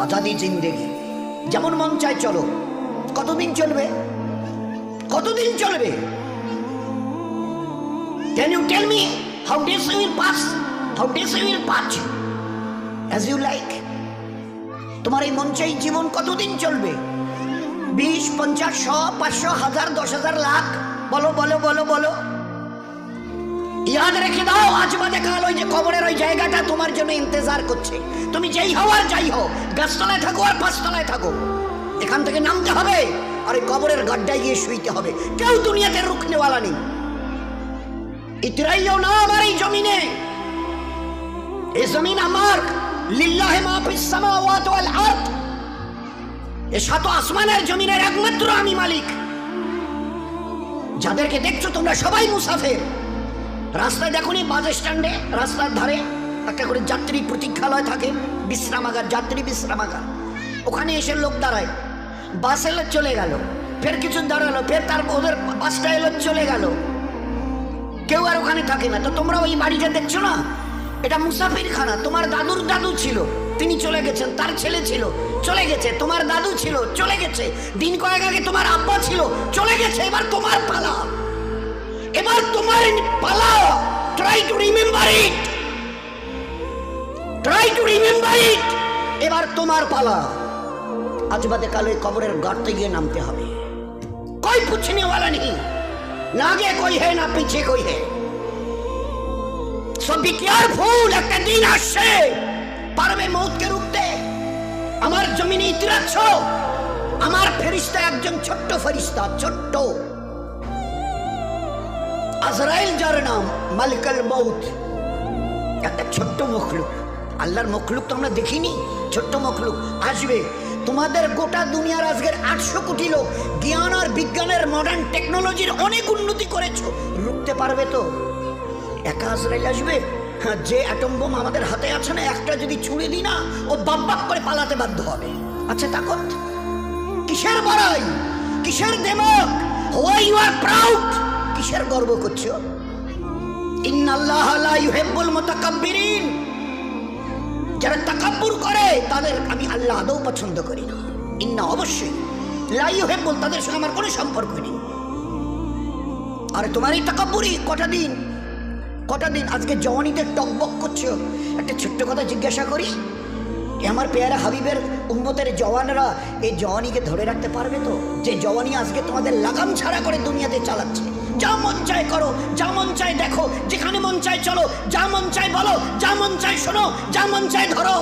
আজাদি জিন্দেগি, যেমন মন চায় চলো। কতদিন চলবে? কতদিন চলবে? Can you tell me how days you will pass? How days you will pass as you like? তোমার এই মন চাই জীবন কতদিন চলবে? 20, 50, 100, 500, 1000, 10,000, লাখ? বলো বলো বলো বলো। ইয়াদ রেখে দাও, আজ বাদে কাল ওই যে কবরের ওই জায়গাটা তোমার জন্য ইন্তজার করছে। তুমি যেই হও আর যাই হও, গাছতলায় থাকো আর পাঁচতলায় থাকো, এখান থেকে নামতে হবে আর এই কবরের গাড্ডায় গিয়ে শুইতে হবে। কেউ দুনিয়াতে রুখনেওয়ালা নেই। ইতরাইও না আমার এই জমিনে। এই জমিন আমার, লিল্লাহি মা ফিস সামাওয়াতি ওয়াল আরদ। এই সাত আসমানের জমিনের একমাত্র আমি মালিক। যাদেরকে দেখছো তোমরা সবাই মুসাফির। রাস্তায় দেখোনি বাস স্ট্যান্ডে রাস্তার ধারে একটা করে যাত্রী প্রতীক্ষালয় থাকে, বিশ্রামাগার, যাত্রী বিশ্রামাগার। ওখানে এসে লোক দাঁড়ায়, বাস এলো চলে গেল, ফের কিছু দাঁড়ালো, ফের তার ওদের বাসটা এলো চলে গেল, কেউ আর ওখানে থাকে না। তো তোমরা ওই বাড়িটা দেখছো না, এটা মুসাফির খানা। তোমার দাদুর দাদু ছিল, তিনি চলে গেছেন, তার ছেলে ছিল চলে গেছে, তোমার দাদু ছিল চলে গেছে, দিন কয়েক আগে তোমার আব্বা ছিল চলে গেছে। এবার তোমার পালা, এবার তোমার পালা। Try to remember it, try to remember it. এবার তোমার পালা। আজ বাদে কাল ওই কবরের গর্তে গিয়ে নামতে হবে। कोई पूछने वाला नहीं, ना आगे कोई है ना पीछे कोई है। सो बी केयरफुल। একটা দিন আসছে, পারবে মৌতকে রুখতে। আমার জমিনে ইতিরাচ্ছ, আমার ফেরেশতা একজন ছোট্ট ফেরেশতা, ছোট্ট আজরাইল, যার নাম মালিকুল মউত। একটা ছোট্ট মখলুক, আল্লাহর মখলুক তো আমরা দেখিনি, ছোট্ট মখলুক আসবে। তোমাদের গোটা দুনিয়ার আজকের 800 কোটি লোক জ্ঞান আর বিজ্ঞানের মডার্ন টেকনোলজির অনেক উন্নতি করেছো, রুখতে পারবে তো? একা আজরাইল আসবে? যে অ্যাটম বোম আমাদের হাতে আছে না, একটা যদি ছুঁড়ে দিই না, ও বাপ বাপ করে পালাতে বাধ্য হবে। আচ্ছা তাকত কিসের বড়াই, কিসের দেমক? Why you are proud? কিসের গর্ব করছো? ইন্নাল্লাহা লা ইউহিব্বুল মুতাকাব্বিরিন। যারা তাকাব্বুর করে তাদের আমি আল্লাহ আদৌ পছন্দ করি না। ইন্না অবশ্যই, লা ইউহিব্বুল, তাদের সঙ্গে আমার কোনো সম্পর্ক নেই। আরে তোমার এই তাকাব্বুরি কটা দিন, কটা দিন? আজকে জওয়ানিতে টকবক করছো। একটা ছোট্ট কথা জিজ্ঞাসা করি, আমার পেয়ারা হাবিবের উম্মতের জওয়ানরা এই জওয়ানিকে ধরে রাখতে পারবে তো? যে জওয়ানি আজকে তোমাদের লাগাম ছাড়া করে দুনিয়াতে চালাচ্ছে। যা মন চায় করো, যা মন চায় দেখো, যেখানে মন চায় চলো, যা মন চায় বলো, যা মন চায় শোনো, যা মন চায় ধরো।